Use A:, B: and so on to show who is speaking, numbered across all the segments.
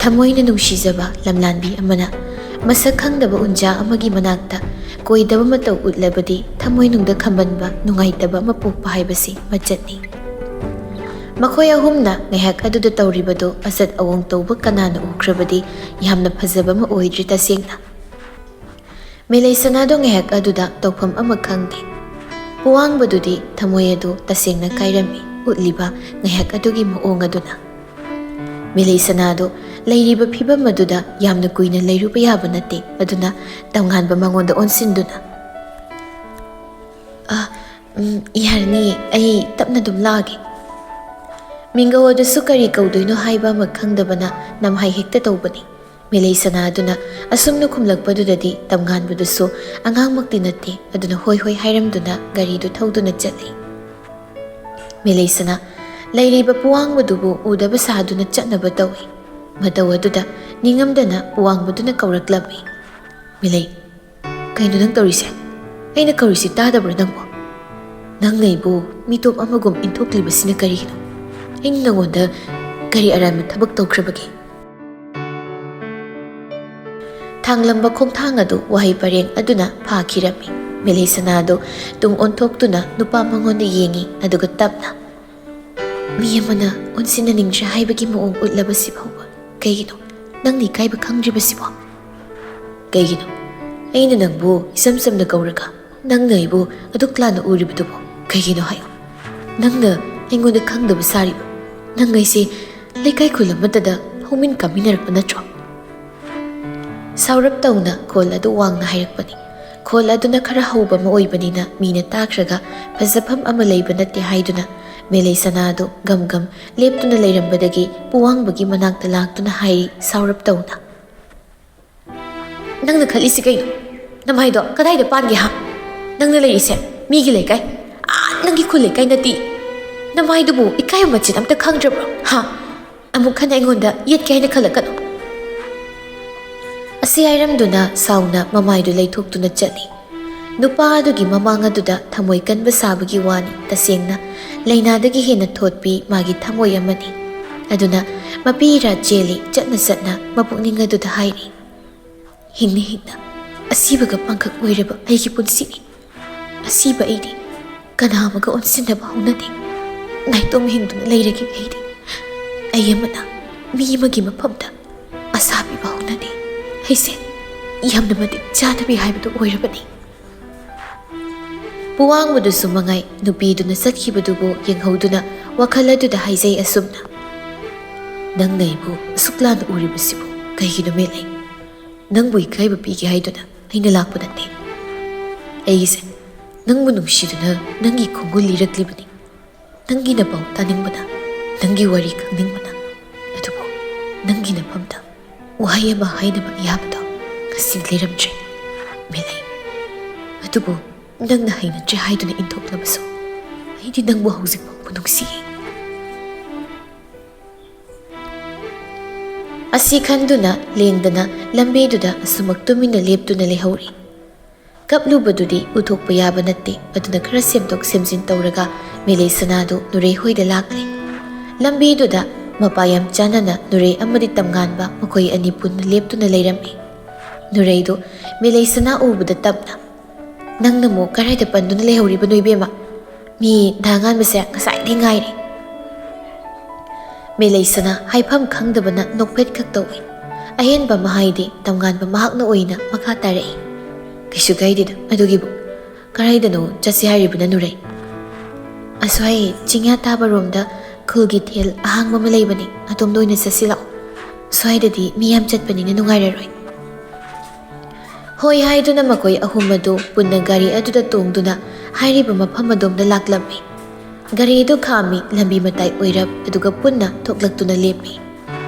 A: ꯊꯃꯣꯏꯅ ꯅꯨꯡꯁꯤꯖꯕ ꯂꯝꯂꯥꯟꯕꯤ ꯑꯃꯅ ꯃꯁꯛ ꯈꯪꯗꯕ ꯎꯟꯖꯥ ꯑꯃꯒꯤ ꯃꯅꯥꯛꯇ ꯀꯣꯏꯗꯕ ꯃꯇꯧ ꯎꯠꯂꯕꯗꯤ ꯊꯃꯣꯏꯅꯨꯡꯗ ꯈꯝꯕꯟꯕ ꯅꯨꯡꯉꯥꯏꯇꯕ ꯑꯃ ꯄꯣꯛꯄ ꯍꯥꯏꯕꯁꯤ ꯃꯆꯠꯅꯤ꯫ ꯃꯈꯣꯏ ꯑꯍꯨꯝꯅ ꯉꯥꯏꯍꯥꯛ ꯑꯗꯨꯗ ꯇꯧꯔꯤꯕꯗꯣ ꯑꯆꯠ ꯑꯋꯣꯡ ꯇꯧꯕ ꯀꯅꯥꯅ ꯎꯈ꯭ꯔꯕꯗꯤ ꯌꯥꯝꯅ ꯐꯖꯕ ꯑꯃ ꯑꯣꯏꯗ꯭ꯔꯤ ꯇꯁꯦꯡꯅ꯫ ꯃꯤꯂꯩꯁꯅꯥꯗꯣ ꯉꯥꯏꯍꯥꯛ ꯑꯗꯨꯗ ꯇꯧꯐꯝ ꯑꯃ ꯈꯪꯗꯦ꯫ ꯄꯨꯋꯥꯡꯕꯗꯨꯗꯤ ꯊꯃꯣꯏ ꯑꯗꯨ ꯇꯁꯦꯡꯅ ꯀꯥꯏꯔꯝꯃꯤ ꯎꯠꯂꯤꯕ ꯉꯥꯏꯍꯥꯛ ꯑꯗꯨꯒꯤ ꯃꯑꯣꯡ ꯑꯗꯨꯅ꯫ ꯃꯤꯂꯩꯁꯅꯥꯗꯣ ꯂꯩꯔꯤꯕ ꯐꯤꯚꯝ ꯑꯗꯨꯗ ꯌꯥꯝꯅ ꯀꯨꯏꯅ ꯂꯩꯔꯨꯕ ꯌꯥꯕ ꯅꯠꯇꯦ꯫ ꯑꯗꯨꯅ ꯇꯝꯉꯥꯟꯕ ꯃꯉꯣꯟꯗ ꯑꯣꯟꯁꯤꯟꯗꯨꯅ ꯌꯥꯔꯅꯤ, ꯑꯩ ꯇꯞꯅ ꯑꯗꯨꯝ ꯂꯥꯛꯑꯒꯦ꯫ ꯃꯤꯡꯒꯧ ꯑꯗꯨꯁꯨ ꯀꯔꯤ ꯀꯧꯗꯣꯏꯅꯣ ꯍꯥꯏꯕ ꯑꯃ ꯈꯪꯗꯕꯅ ꯅꯝꯍꯥꯏ ꯍꯦꯛꯇ ꯇꯧꯕꯅꯤ꯫ ꯃꯤꯂꯩꯁꯅꯥ ꯑꯗꯨꯅ ꯑꯁꯨꯝꯅ ꯈꯨꯝꯂꯛꯄꯗꯨꯗꯗꯤ ꯇꯝꯉꯥꯟꯕꯗꯨꯁꯨ ꯑꯉꯥꯡꯃꯛꯇꯤ ꯅꯠꯇꯦ꯫ ꯑꯗꯨꯅ ꯍꯣꯏ ꯍꯣꯏ ꯍꯥꯏꯔꯝꯗꯨꯅ ꯒꯥꯔꯤꯗꯨ ꯊꯧꯗꯨꯅ ꯆꯠꯂꯤ꯫ ꯃꯤꯂꯩꯁꯅꯥ ꯂꯩꯔꯤꯕ ꯄꯨꯋꯥꯡꯕꯗꯨꯕꯨ ꯎꯗꯕ ꯁꯥꯗꯨꯅ ꯆꯠꯅꯕ ꯇꯧꯏ꯫ ꯃꯇꯧ ꯑꯗꯨꯗ ꯅꯤꯡꯉꯝꯗꯅ ꯄꯨꯋꯥꯡꯕꯗꯨꯅ ꯀꯧꯔꯛꯂꯝꯃꯤ꯫ ꯃꯤꯂꯩ, ꯀꯩꯅꯣ ꯅꯪ ꯇꯧꯔꯤꯁꯦ? ꯑꯩꯅ ꯀꯧꯔꯤꯁꯤ ꯇꯥꯗꯕ꯭ꯔꯣ ꯅꯪꯕꯣ? ꯅꯪ ꯑꯩꯕꯨ ꯃꯤꯇꯣꯞ ꯑꯃꯒꯨꯝ ꯏꯟꯊꯣꯛꯂꯤꯕꯁꯤꯅ ꯀꯔꯤꯒꯤꯅꯣ? ꯑꯩꯅ ꯅꯉꯣꯟꯗ ꯀꯔꯤ ꯑꯔꯥꯟꯕ ꯊꯕꯛ ꯇꯧꯈ꯭ꯔꯕꯒꯦ? ꯊꯥꯡꯂꯝꯕ ꯈꯣꯡꯊꯥꯡ ꯑꯗꯨ ꯋꯥꯍꯩ ꯄꯔꯦꯡ ꯑꯗꯨꯅ ꯐꯥꯈꯤꯔꯝꯃꯤ꯫ ꯃꯤꯂꯩꯁꯅꯥꯗꯣ ꯇꯨꯡ ꯑꯣꯟꯊꯣꯛꯇꯨꯅ ꯅꯨꯄꯥ ꯃꯉꯣꯟꯗ ꯌꯦꯡꯉꯤ꯫ ꯑꯗꯨꯒ ꯇꯞꯅ, ꯃꯤ ꯑꯃꯅ ꯑꯣꯟꯁꯤꯟꯅꯅꯤꯡꯗ꯭ꯔꯦ ꯍꯥꯏꯕꯒꯤ ꯃꯑꯣꯡ ꯎꯠꯂꯕꯁꯤ ꯐꯥꯎꯕ ꯀꯩꯒꯤꯅꯣ ꯅꯪꯅ ꯏꯀꯥꯏꯕ ꯈꯪꯗ꯭ꯔꯤꯕꯁꯤꯕꯣ? ꯀꯩꯒꯤꯅꯣ ꯑꯩꯅ ꯅꯪꯕꯨ ꯏꯆꯝ ꯆꯝꯅ ꯀꯧꯔꯒ ꯅꯪꯅ ꯑꯩꯕꯨ ꯑꯗꯨꯛ ꯂꯥꯟꯅ ꯎꯔꯤꯕꯗꯨꯕꯣ ꯀꯩꯒꯤꯅꯣ ꯍꯥꯏꯌꯣ? ꯅꯪꯅ ꯑꯩꯉꯣꯟꯗ ꯈꯪꯗꯕ ꯁꯥꯔꯤꯕ? ꯅꯪ ꯑꯩꯁꯦ ꯂꯩꯀꯥꯏ ꯈꯨꯜ ꯑꯃꯠꯇꯗ ꯍꯧꯃꯤꯟ ꯀꯥꯃꯤꯟꯅꯔꯛꯄ ꯅꯠꯇ꯭ꯔꯣ? ꯁꯥꯎꯔꯞ ꯇꯧꯅ ꯈꯣꯜ ꯑꯗꯨ ꯋꯥꯡꯅ ꯍꯥꯏꯔꯛꯄꯅꯤ꯫ ꯈꯣꯜ ꯑꯗꯨꯅ ꯈꯔ ꯍꯧꯕ ꯑꯃ ꯑꯣꯏꯕꯅꯤꯅ ꯃꯤꯅ ꯇꯥꯈ꯭ꯔꯒ ꯐꯖꯐꯝ ꯑꯃ ꯂꯩꯕ ꯅꯠꯇꯦ ꯍꯥꯏꯗꯨꯅ ꯃꯤꯂꯩꯁꯅꯥꯗꯣ ꯒꯝ ꯂꯦꯞꯇꯨꯅ ꯂꯩꯔꯝꯕꯗꯒꯤ ꯄꯨꯋꯥꯡꯕꯒꯤ ꯃꯅꯥꯛꯇ ꯂꯥꯛꯇꯨꯅ ꯍꯥꯏꯔꯤ ꯁꯥꯎꯔꯞ ꯇꯧꯅ, ꯅꯪꯅ ꯈꯜꯂꯤꯁꯤ ꯀꯩꯅꯣ? ꯅꯃꯥꯏꯗꯣ ꯀꯗꯥꯏꯗ ꯄꯥꯟꯒꯦ ꯍꯥ? ꯅꯪꯅ ꯂꯩꯔꯤꯁꯦ ꯃꯤꯒꯤ ꯂꯩꯀꯥꯏ, ꯅꯪꯒꯤ ꯈꯨꯜ ꯂꯩꯀꯥꯏ ꯅꯠꯇꯦ꯫ ꯅꯃꯥꯏꯗꯨꯕꯨ ꯏꯀꯥꯏꯕ ꯃꯆꯦꯠ ꯑꯝꯇ ꯈꯪꯗ꯭ꯔꯕ꯭ꯔꯣ ꯍꯥ? ꯑꯃꯨꯛ ꯍꯟꯅ ꯑꯩꯉꯣꯟꯗ ꯌꯦꯠꯀꯦ ꯍꯥꯏꯅ ꯈꯜꯂꯛꯀꯅꯨ꯫ ꯑꯁꯤ ꯍꯥꯏꯔꯝꯗꯨꯅ ꯁꯥꯎꯅ ꯃꯃꯥꯏꯗꯨ ꯂꯩꯊꯣꯛꯇꯨꯅ ꯆꯠꯂꯤ꯫ ꯅꯨꯄꯥ ꯑꯗꯨꯒꯤ ꯃꯃꯥꯡ ꯑꯗꯨꯗ ꯊꯃꯣꯏ ꯀꯟꯕ ꯁꯥꯕꯒꯤ ꯋꯥꯅꯤ, ꯇꯁꯦꯡꯅ ꯂꯩꯅꯥꯗꯒꯤ ꯍꯦꯟꯅ ꯊꯣꯠꯄꯤ ꯃꯥꯒꯤ ꯊꯃꯣꯏ ꯑꯃꯅꯤ꯫ ꯑꯗꯨꯅ ꯃꯄꯤꯔꯥ ꯆꯦꯜꯂꯤ ꯆꯠꯅ ꯃꯄꯨꯛꯅꯤꯡ ꯑꯗꯨꯗ ꯍꯥꯏꯔꯤ, ꯍꯤꯡꯅ ꯑꯁꯤꯕꯒ ꯄꯥꯡꯈꯛ ꯑꯣꯏꯔꯕ ꯑꯩꯒꯤ ꯄꯨꯟꯁꯤꯅꯤ꯫ ꯑꯁꯤꯕ ꯑꯩꯗꯤ ꯀꯅꯥ ꯑꯃꯒ ꯑꯣꯟꯁꯤꯟꯅꯕ ꯍꯧꯅꯗꯦ꯫ ꯅꯥꯏꯇꯣꯝ ꯍꯤꯡꯗꯨꯅ ꯂꯩꯔꯒꯦ ꯑꯩꯗꯤ꯫ ꯑꯩ ꯑꯃꯅ ꯃꯤ ꯑꯃꯒꯤ ꯃꯐꯝꯗ ꯑꯁꯥ ꯄꯤꯕ ꯍꯧꯅꯗꯦ꯫ ꯑꯩꯁꯦ ꯌꯥꯝꯅ ꯃꯇꯤꯛ ꯆꯥꯗꯕꯤ ꯍꯥꯏꯕꯗꯨ ꯑꯣꯏꯔꯕꯅꯤ꯫ ꯄꯨꯋꯥꯡꯕꯗꯨꯁꯨ ꯃꯉꯥꯏ ꯅꯨꯄꯤꯗꯨꯅ ꯆꯠꯈꯤꯕꯗꯨꯕꯨ ꯌꯦꯡꯍꯧꯗꯨꯅ ꯋꯥꯈꯜ ꯑꯗꯨꯗ ꯍꯥꯏꯖꯩ ꯑꯁꯨꯝꯅ, ꯅꯪꯅ ꯑꯩꯕꯨ ꯑꯁꯨꯛ ꯂꯥꯟꯅ ꯎꯔꯤꯕꯁꯤꯕꯨ ꯀꯩꯒꯤꯅꯣ ꯃꯤꯂꯩ? ꯅꯪꯕꯨ ꯏꯀꯥꯏꯕ ꯄꯤꯒꯦ ꯍꯥꯏꯗꯨꯅ ꯑꯩꯅ ꯂꯥꯛꯄ ꯅꯠꯇꯦ꯫ ꯑꯩꯒꯤꯁꯦ ꯅꯪꯕꯨ ꯅꯨꯡꯁꯤꯗꯨꯅ ꯅꯪꯒꯤ ꯈꯣꯡꯒꯨꯜ ꯂꯤꯔꯛꯂꯤꯕꯅꯤ꯫ ꯅꯪꯒꯤ ꯅꯄꯥꯎ ꯇꯥꯅꯤꯡꯕꯅ, ꯅꯪꯒꯤ ꯋꯥꯔꯤ ꯈꯪꯅꯤꯡꯕꯅ꯫ ꯑꯗꯨꯕꯨ ꯅꯪꯒꯤ ꯅꯐꯝꯗ ꯋꯥꯍꯩ ꯑꯃ ꯍꯥꯏꯅꯕ ꯌꯥꯕꯗꯣ ꯉꯁꯤ ꯂꯩꯔꯝꯗ꯭ꯔꯦ ꯃꯤꯂꯩ꯫ ꯑꯗꯨꯕꯨ ꯅꯪꯅ ꯍꯩꯅꯗ꯭ꯔꯦ ꯍꯥꯏꯗꯨꯅ ꯏꯟꯊꯣꯛꯂꯕꯁꯨ ꯑꯩꯗꯤ ꯅꯪꯕꯨ ꯍꯧꯖꯤꯛ ꯐꯥꯎꯕ ꯅꯨꯡꯁꯤꯌꯦ꯫ ꯑꯁꯤ ꯈꯟꯗꯨꯅ ꯂꯦꯡꯗꯅ ꯂꯝꯕꯤꯗꯨꯗ ꯑꯁꯨꯃꯛ ꯇꯨꯃꯤꯟꯅ ꯂꯦꯞꯇꯨꯅ ꯂꯩꯍꯧꯔꯤ꯫ ꯀꯞꯂꯨꯕꯗꯨꯗꯤ ꯎꯊꯣꯛꯄ ꯌꯥꯕ ꯅꯠꯇꯦ꯫ ꯑꯗꯨꯅ ꯈꯔ ꯁꯦꯝꯗꯣꯛ ꯁꯦꯝꯖꯤꯟ ꯇꯧꯔꯒ ꯃꯤꯂꯩꯁꯅꯥꯗꯨ ꯅꯨꯔꯩ ꯍꯣꯏꯗ ꯂꯥꯛꯂꯤ꯫ ꯂꯝꯕꯤꯗꯨꯗ ꯃꯄꯥ ꯌꯥꯝ ꯆꯥꯟꯅꯅ ꯅꯨꯔꯩ ꯑꯃꯗꯤ ꯇꯝꯉꯥꯟꯕ ꯃꯈꯣꯏ ꯑꯅꯤ ꯄꯨꯟꯅ ꯂꯦꯞꯇꯨꯅ ꯂꯩꯔꯝꯃꯤ꯫ ꯅꯨꯔꯩꯗꯨ ꯃꯤꯂꯩꯁꯅꯥ ꯎꯕꯗ ꯇꯞꯅ, ꯅꯪꯅ ꯑꯃꯨꯛ ꯀꯔꯥꯏꯗ ꯄꯟꯗꯨꯅ ꯂꯩꯍꯧꯔꯤꯕꯅꯣ ꯏꯕꯦꯝꯃ? ꯃꯤ ꯅꯍꯥꯉꯥꯟꯕꯁꯦ ꯉꯁꯥꯏꯗꯒꯤ ꯉꯥꯏꯔꯤ꯫ ꯃꯤꯂꯩꯁꯅꯥ ꯍꯥꯏꯐꯝ ꯈꯪꯗꯕꯅ ꯅꯣꯛꯐꯦꯠ ꯈꯛ ꯇꯧꯏ꯫ ꯑꯍꯦꯟꯕ ꯑꯃ ꯍꯥꯏꯗꯤ ꯇꯝꯉꯥꯟꯕ ꯃꯍꯥꯛꯅ ꯑꯣꯏꯅ ꯃꯈꯥ ꯇꯥꯔꯛꯏ, ꯀꯩꯁꯨ ꯀꯥꯏꯗꯦꯗ ꯑꯗꯨꯒꯤꯕꯨ꯫ ꯀꯔꯥꯏꯗꯅꯣ ꯆꯠꯁꯤ ꯍꯥꯏꯔꯤꯕꯅ ꯅꯨꯔꯩ? ꯑꯁ꯭ꯋꯥꯏ ꯆꯤꯡꯌꯥ ꯇꯥꯕꯔꯣꯝꯗ ꯈꯨꯜꯒꯤ ꯊꯦꯜ ꯑꯍꯥꯡꯕ ꯑꯃ ꯂꯩꯕꯅꯤ, ꯑꯗꯣꯝꯗ ꯑꯣꯏꯅ ꯆꯠꯁꯤ ꯂꯥꯛꯑꯣ꯫ ꯁ꯭ꯋꯥꯏꯗꯗꯤ ꯃꯤ ꯌꯥꯝ ꯆꯠꯄꯅꯤꯅ ꯅꯨꯡꯉꯥꯏꯔꯔꯣꯏ꯫ ꯍꯣꯏ ꯍꯥꯏꯗꯨꯅ ꯃꯈꯣꯏ ꯑꯍꯨꯝ ꯑꯗꯨ ꯄꯨꯟꯅ ꯒꯥꯔꯤ ꯑꯗꯨꯗ ꯇꯣꯡꯗꯨꯅ ꯍꯥꯏꯔꯤꯕ ꯃꯐꯝ ꯑꯗꯣꯝꯗ ꯂꯥꯛꯂꯝꯃꯤ꯫ ꯒꯥꯔꯤ ꯑꯗꯨ ꯈꯥꯝꯃꯤ, ꯂꯝꯕꯤ ꯃꯇꯥꯏ ꯑꯣꯏꯔꯞ ꯑꯗꯨꯒ ꯄꯨꯟꯅ ꯊꯣꯛꯂꯛꯇꯨꯅ ꯂꯦꯞꯄꯤ꯫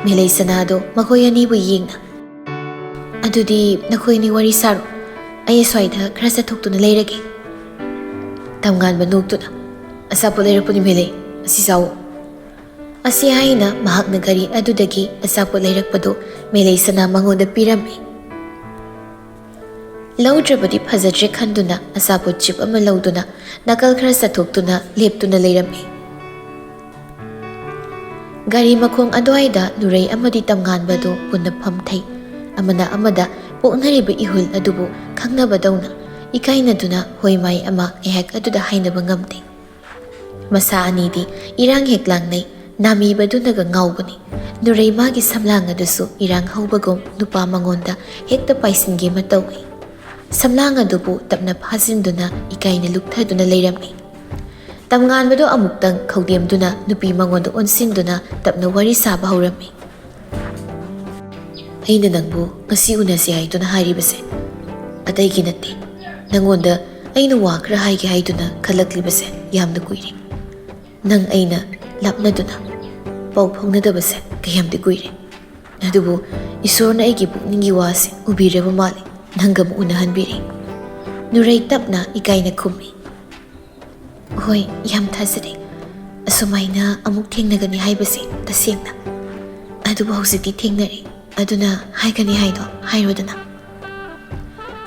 A: ꯃꯤꯂꯩꯁꯅꯥꯗꯣ ꯃꯈꯣꯏ ꯑꯅꯤꯕꯨ ꯌꯦꯡꯅ, ꯑꯗꯨꯗꯤ ꯅꯈꯣꯏ ꯑꯅꯤ ꯋꯥꯔꯤ ꯁꯥꯔꯣ, ꯑꯩ ꯑꯁ꯭ꯋꯥꯏꯗ ꯈꯔ ꯆꯠꯊꯣꯛꯇꯨꯅ ꯂꯩꯔꯒꯦ꯫ ꯇꯝꯉꯥꯟꯕ ꯅꯣꯛꯇꯨꯅ, ꯑꯆꯥꯄꯣꯠ ꯂꯩꯔꯛꯄꯅꯤ ꯃꯤꯂꯩ, ꯑꯁꯤ ꯆꯥꯎ꯫ ꯑꯁꯤ ꯍꯥꯏꯅ ꯃꯍꯥꯛꯅ ꯒꯥꯔꯤ ꯑꯗꯨꯗꯒꯤ ꯑꯆꯥꯄꯣꯠ ꯂꯩꯔꯛꯄꯗꯨ ꯃꯤꯂꯩꯁꯅꯥ ꯃꯉꯣꯟꯗ ꯄꯤꯔꯝꯃꯤ꯫ ꯂꯧꯗ꯭ꯔꯕꯗꯤ ꯐꯖꯗ꯭ꯔꯦ ꯈꯟꯗꯨꯅ ꯑꯆꯥꯄꯣꯠ ꯆꯤꯞ ꯑꯃ ꯂꯧꯗꯨꯅ ꯅꯥꯀꯜ ꯈꯔ ꯆꯠꯊꯣꯛꯇꯨꯅ ꯂꯦꯞꯇꯨꯅ ꯂꯩꯔꯝꯃꯤ꯫ ꯒꯥꯔꯤ ꯃꯈꯣꯡ ꯑꯗꯨꯋꯥꯏꯗ ꯅꯨꯔꯩ ꯑꯃꯗꯤ ꯇꯝꯉꯥꯟꯕꯗꯨ ꯄꯨꯟꯅ ꯐꯝꯊꯩ꯫ ꯑꯃꯅ ꯑꯃꯗ ꯄꯣꯛꯅꯔꯤꯕ ꯏꯍꯨꯜ ꯑꯗꯨꯕꯨ ꯈꯪꯅꯕꯗꯧꯅ ꯏꯀꯥꯏꯅꯗꯨꯅ ꯍꯣꯏꯃꯥꯏ ꯑꯃ ꯉꯥꯏꯍꯥꯛ ꯑꯗꯨꯗ ꯍꯥꯏꯅꯕ ꯉꯝꯗꯦ꯫ ꯃꯁꯥ ꯑꯅꯤꯗꯤ ꯏꯔꯥꯡ ꯍꯦꯛ ꯂꯥꯡꯅꯩ, ꯅꯥꯃꯤꯕꯗꯨꯅꯒ ꯉꯥꯎꯕꯅꯤ꯫ ꯅꯨꯔꯩ ꯃꯥꯒꯤ ꯁꯝꯂꯥꯡ ꯑꯗꯨꯁꯨ ꯏꯔꯥꯡ ꯍꯧꯕꯒꯨꯝ ꯅꯨꯄꯥ ꯃꯉꯣꯟꯗ ꯍꯦꯛꯇ ꯄꯥꯏꯁꯤꯟꯒꯦꯃ ꯇꯧꯏ꯫ ꯁꯝꯂꯥꯡ ꯑꯗꯨꯕꯨ ꯇꯞꯅ ꯐꯥꯖꯤꯟꯗꯨꯅ ꯏꯀꯥꯏꯅ ꯂꯨꯛꯊꯗꯨꯅ ꯂꯩꯔꯝꯃꯤ꯫ ꯇꯝꯉꯥꯟꯕꯗꯣ ꯑꯃꯨꯛꯇꯪ ꯈꯧꯗꯦꯝꯗꯨꯅ ꯅꯨꯄꯤ ꯃꯉꯣꯟꯗ ꯑꯣꯟꯁꯤꯟꯗꯨꯅ ꯇꯞꯅ ꯋꯥꯔꯤ ꯁꯥꯕ ꯍꯧꯔꯝꯃꯤ꯫ ꯑꯩꯅ ꯅꯪꯕꯨ ꯉꯁꯤ ꯎꯅꯁꯤ ꯍꯥꯏꯗꯨꯅ ꯍꯥꯏꯔꯤꯕꯁꯦ ꯑꯇꯩꯒꯤ ꯅꯠꯇꯦ, ꯅꯪꯉꯣꯟꯗ ꯑꯩꯅ ꯋꯥ ꯈꯔ ꯍꯥꯏꯒꯦ ꯍꯥꯏꯗꯨꯅ ꯈꯜꯂꯛꯂꯤꯕꯁꯦ ꯌꯥꯝꯅ ꯀꯨꯏꯔꯦ꯫ ꯅꯪ ꯑꯩꯅ ꯂꯥꯞꯅꯗꯨꯅ ꯄꯥꯎ ꯐꯥꯎꯅꯗꯕꯁꯦ ꯀꯌꯥꯝꯗꯤ ꯀꯨꯏꯔꯦ꯫ ꯑꯗꯨꯕꯨ ꯏꯁꯣꯔꯅ ꯑꯩꯒꯤ ꯄꯨꯛꯅꯤꯡꯒꯤ ꯋꯥꯁꯦ ꯎꯕꯤꯔꯕ ꯃꯥꯜꯂꯦ, ꯅꯪꯒ ꯑꯃꯨꯛ ꯎꯅꯍꯟꯕꯤꯔꯦ꯫ ꯅꯨꯔꯩ ꯇꯞꯅ ꯏꯀꯥꯏꯅ ꯈꯨꯝꯃꯤ꯫ ꯍꯣꯏ, ꯌꯥꯝ ꯊꯥꯖꯗꯦ ꯑꯁꯨꯃꯥꯏꯅ ꯑꯃꯨꯛ ꯊꯦꯡꯅꯒꯅꯤ ꯍꯥꯏꯕꯁꯦ ꯇꯁꯦꯡꯅ꯫ ꯑꯗꯨꯕꯨ ꯍꯧꯖꯤꯛꯇꯤ ꯊꯦꯡꯅꯔꯦ, ꯑꯗꯨꯅ ꯍꯥꯏꯒꯅꯤ ꯍꯥꯏꯗꯣ ꯍꯥꯏꯔꯣꯗꯅ꯫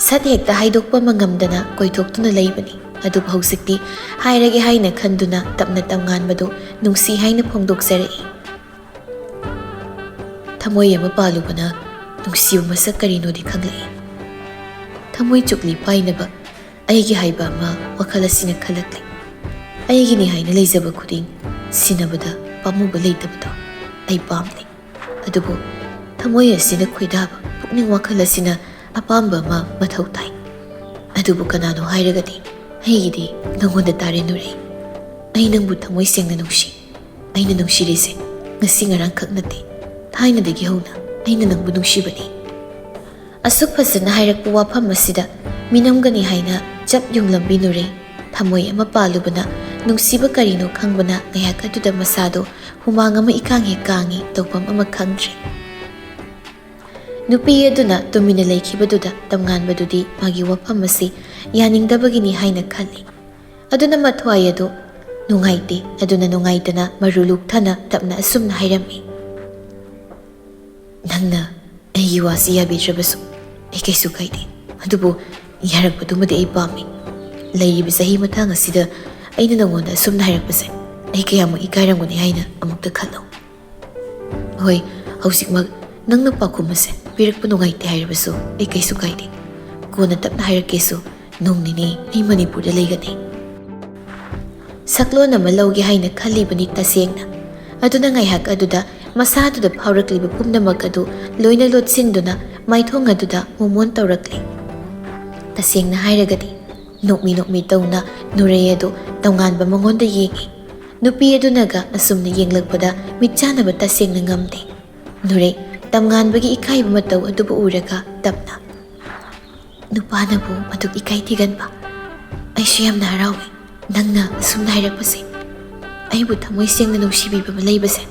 A: ꯁꯠ ꯍꯦꯛꯇ ꯍꯥꯏꯗꯣꯛꯄ ꯉꯝꯗꯅ ꯀꯣꯏꯊꯣꯛꯇꯨꯅ ꯂꯩꯕꯅꯤ꯫ ꯑꯗꯨꯕꯨ ꯍꯧꯖꯤꯛꯇꯤ ꯍꯥꯏꯔꯒꯦ ꯍꯥꯏꯅ ꯈꯟꯗꯨꯅ ꯇꯞꯅ ꯇꯝꯉꯥꯟꯕꯗꯨ ꯅꯨꯡꯁꯤ ꯍꯥꯏꯅ ꯐꯣꯡꯗꯣꯛꯆꯔꯛꯏ꯫ ꯊꯃꯣꯏ ꯑꯃ ꯄꯥꯜꯂꯨꯕꯅ ꯅꯨꯡꯁꯤꯕ ꯃꯁꯛ ꯀꯔꯤꯅꯣꯗꯤ ꯈꯪꯂꯛꯏ꯫ ꯊꯃꯣꯏ ꯆꯨꯛꯂꯤ ꯄꯥꯏꯅꯕ ꯑꯩꯒꯤ ꯍꯥꯏꯕ ꯑꯃ ꯋꯥꯈꯜ ꯑꯁꯤꯅ ꯈꯜꯂꯛꯂꯤ꯫ ꯑꯩꯒꯤꯅꯤ ꯍꯥꯏꯅ ꯂꯩꯖꯕ ꯈꯨꯗꯤꯡ ꯁꯤꯟꯅꯕꯗ ꯄꯥꯝꯃꯨꯕ ꯂꯩꯇꯕꯗꯣ ꯑꯩ ꯄꯥꯝꯂꯤ꯫ ꯑꯗꯨꯕꯨ ꯊꯃꯣꯏ ꯑꯁꯤꯅ ꯈꯣꯏꯗꯥꯕ ꯄꯨꯛꯅꯤꯡ ꯋꯥꯈꯜ ꯑꯁꯤꯅ ꯑꯄꯥꯝꯕ ꯑꯃ ꯃꯊꯧ ꯇꯥꯏ꯫ ꯑꯗꯨꯕꯨ ꯀꯅꯥꯅꯣ ꯍꯥꯏꯔꯒꯗꯤ ꯑꯩꯒꯤꯗꯤ ꯅꯉꯣꯟꯗ ꯇꯥꯔꯦ ꯅꯨꯔꯩ꯫ ꯑꯩ ꯅꯪꯕꯨ ꯊꯃꯣꯏ ꯁꯦꯡꯅ ꯅꯨꯡꯁꯤ꯫ ꯑꯩꯅ ꯅꯨꯡꯁꯤꯔꯤꯁꯦ ꯉꯁꯤ ꯉꯔꯥꯡ ꯈꯛ ꯅꯠꯇꯦ, ꯊꯥꯏꯅꯗꯒꯤ ꯍꯧꯅ ꯑꯩꯅ ꯅꯪꯕꯨ ꯅꯨꯡꯁꯤꯕꯅꯤ꯫ ꯑꯁꯨꯛ ꯐꯖꯅ ꯍꯥꯏꯔꯛꯄ ꯋꯥꯐꯝ ꯑꯁꯤꯗ ꯃꯤꯅꯝꯒꯅꯤ ꯍꯥꯏꯅ ꯆꯞ ꯌꯨꯡꯂꯝꯕꯤ ꯅꯨꯔꯩ꯫ ꯊꯃꯣꯏ ꯑꯃ ꯄꯥꯜꯂꯨꯕꯅ ꯅꯨꯡꯁꯤꯕ ꯀꯔꯤꯅꯣ ꯈꯪꯕꯅ ꯉꯥꯏꯍꯥꯛ ꯑꯗꯨꯗ ꯃꯁꯥꯗꯣ ꯍꯨꯃꯥꯡ ꯑꯃ ꯏꯀꯥꯡ ꯍꯦꯛ ꯀꯥꯡꯉꯤ, ꯇꯧꯐꯝ ꯑꯃ ꯈꯪꯗ꯭ꯔꯦ꯫ ꯅꯨꯄꯤ ꯑꯗꯨꯅ ꯇꯨꯃꯤꯟꯅ ꯂꯩꯈꯤꯕꯗꯨꯗ ꯇꯝꯉꯥꯟꯕꯗꯨꯗꯤ ꯃꯥꯒꯤ ꯋꯥꯐꯝ ꯑꯁꯤ ꯌꯥꯅꯤꯡꯗꯕꯒꯤꯅꯤ ꯍꯥꯏꯅ ꯈꯜꯂꯤ꯫ ꯑꯗꯨꯅ ꯃꯊ꯭ꯋꯥꯏ ꯑꯗꯨ ꯅꯨꯡꯉꯥꯏꯇꯦ, ꯑꯗꯨꯅ ꯅꯨꯡꯉꯥꯏꯇꯅ ꯃꯔꯨ ꯂꯨꯛꯊꯅ ꯇꯞꯅ ꯑꯁꯨꯝꯅ ꯍꯥꯏꯔꯝꯃꯤ꯫ ꯅꯪꯅ ꯑꯩꯒꯤ ꯋꯥꯁꯤ ꯌꯥꯕꯤꯗ꯭ꯔꯕꯁꯨ ꯑꯩ ꯀꯩꯁꯨ ꯀꯥꯏꯗꯦ, ꯑꯗꯨꯕꯨ ꯌꯥꯔꯛꯄꯗꯨꯃꯗꯤ ꯑꯩ ꯄꯥꯝꯃꯤ꯫ ꯂꯩꯔꯤꯕ ꯆꯍꯤ ꯃꯇꯥꯡ ꯑꯁꯤꯗ ꯑꯩꯅ ꯅꯉꯣꯟꯗ ꯑꯁꯨꯝꯅ ꯍꯥꯏꯔꯛꯄꯁꯦ ꯑꯩ ꯀꯌꯥꯃꯨꯛ ꯏꯀꯥꯏꯔꯝꯒꯅꯤ ꯍꯥꯏꯅ ꯑꯃꯨꯛꯇ ꯈꯜꯂꯨ꯫ ꯍꯣꯏ, ꯍꯧꯖꯤꯛꯃꯛ ꯅꯪꯅ ꯄꯥꯎꯈꯨꯝ ꯑꯁꯦ ꯄꯤꯔꯛꯄ ꯅꯨꯡꯉꯥꯏꯇꯦ ꯍꯥꯏꯔꯕꯁꯨ ꯑꯩ ꯀꯩꯁꯨ ꯀꯥꯏꯗꯦ꯫ ꯀꯣꯟꯅ ꯇꯞꯅ ꯍꯥꯏꯔꯛꯀꯦꯁꯨ ꯅꯣꯡ ꯅꯤꯅꯤ ꯑꯩ ꯃꯅꯤꯄꯨꯔꯗ ꯂꯩꯒꯅꯤ꯫ ꯁꯛꯂꯣꯟ ꯑꯃ ꯂꯧꯒꯦ ꯍꯥꯏꯅ ꯈꯜꯂꯤꯕꯅꯤ ꯇꯁꯦꯡꯅ꯫ ꯑꯗꯨꯅ ꯉꯥꯏꯍꯥꯛ ꯑꯗꯨꯗ ꯃꯁꯥꯗꯨꯗ ꯐꯥꯎꯔꯛꯂꯤꯕ ꯄꯨꯝꯅꯃꯛ ꯑꯗꯨ ꯂꯣꯏꯅ ꯂꯣꯠꯁꯤꯟꯗꯨꯅ ꯃꯥꯏꯊꯣꯡ ꯑꯗꯨꯗ ꯃꯣꯃꯣꯟ ꯇꯧꯔꯛꯂꯤ꯫ ꯇꯁꯦꯡꯅ ꯍꯥꯏꯔꯒꯗꯤ ꯅꯣꯛꯃꯤ ꯅꯣꯛꯃꯤ ꯇꯧꯅ ꯅꯨꯔꯩ ꯑꯗꯨ ꯇꯝꯉꯥꯟꯕ ꯃꯉꯣꯟꯗ ꯌꯦꯡꯉꯤ꯫ ꯅꯨꯄꯤ ꯑꯗꯨꯅꯒ ꯑꯁꯨꯝꯅ ꯌꯦꯡꯂꯛꯄꯗ ꯃꯤꯠꯆꯥꯅꯕ ꯇꯁꯦꯡꯅ ꯉꯝꯗꯦ꯫ ꯅꯨꯔꯩ ꯇꯝꯉꯥꯟꯕꯒꯤ ꯏꯀꯥꯏꯕ ꯃꯇꯧ ꯑꯗꯨꯕꯨ ꯎꯔꯒ ꯇꯞꯅ, ꯅꯨꯄꯥꯅꯕꯨ ꯑꯗꯨꯛ ꯏꯀꯥꯏ ꯊꯤꯒꯟꯕ? ꯑꯩꯁꯨ ꯌꯥꯝꯅ ꯍꯔꯥꯎꯏ ꯅꯪꯅ ꯑꯁꯨꯝꯅ ꯍꯥꯏꯔꯛꯄꯁꯦ꯫ ꯑꯩꯕꯨ ꯊꯃꯣꯏ ꯁꯦꯡꯅ ꯅꯨꯡꯁꯤꯕꯤꯕ ꯑꯃ ꯂꯩꯕꯁꯦ